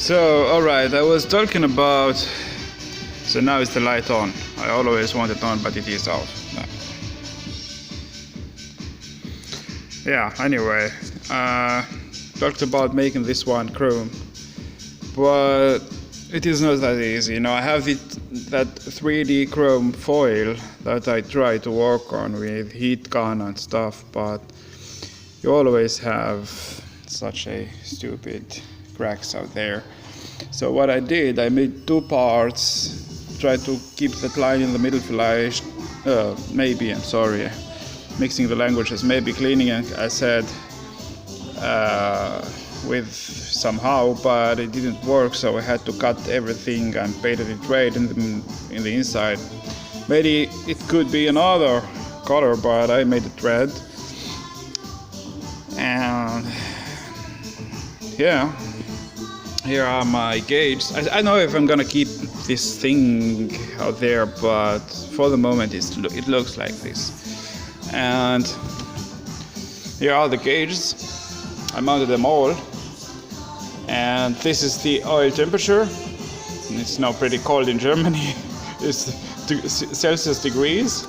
So, alright, I was talking about... So now is the light on. I always want it on, but it is off. No. Yeah, anyway, talked about making this one chrome, but it is not that easy. You know, I have that 3D chrome foil that I try to work on with heat gun and stuff, but you always have such a stupid cracks out there. So what I did, I made two parts, tried to keep that line in the middle mixing the languages, maybe cleaning it, I said, with somehow, but it didn't work, so I had to cut everything and painted it red in the inside. Maybe it could be another color, but I made it red. And yeah, here are my gauges. I know if I'm gonna keep this thing out there, but for the moment it looks like this. And here are the gauges. I mounted them all. And this is the oil temperature. It's now pretty cold in Germany. It's Celsius degrees.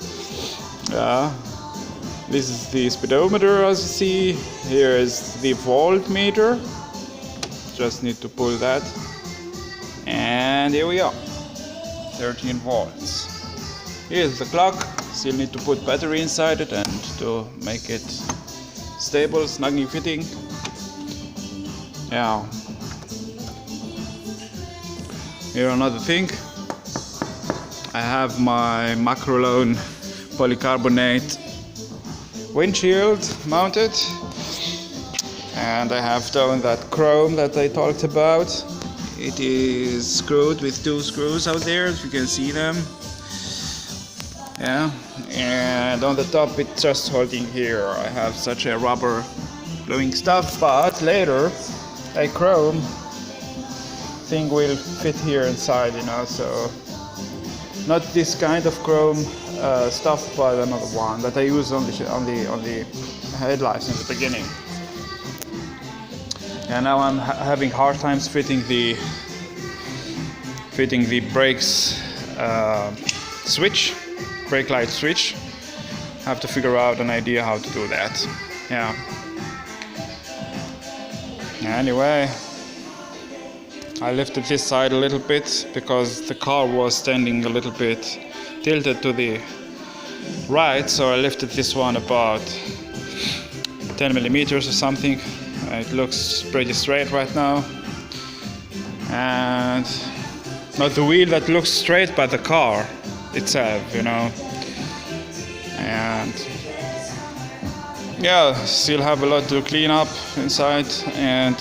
This is the speedometer, as you see. Here is the voltmeter. Just need to pull that. And here we are. 13 volts. Here's the clock. Still need to put battery inside it and to make it stable, snugly fitting. Yeah. Here another thing. I have my Macrolone polycarbonate windshield mounted, and I have done that chrome that I talked about. It is screwed with two screws out there, if you can see them. Yeah, and on the top it's just holding here. I have such a rubber gluing stuff, but later a chrome thing will fit here inside, you know, so not this kind of chrome stuff, but another one that I use on the headlights in the beginning. And now I'm having hard times fitting the brakes switch. Brake light switch. Have to figure out an idea how to do that. Yeah. Anyway, I lifted this side a little bit because the car was standing a little bit tilted to the right, so I lifted this one about 10 millimeters or something. It looks pretty straight right now. And not the wheel that looks straight, but the car itself, you know. And yeah, still have a lot to clean up inside, and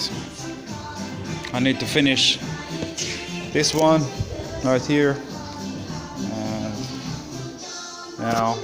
I need to finish this one right here. And now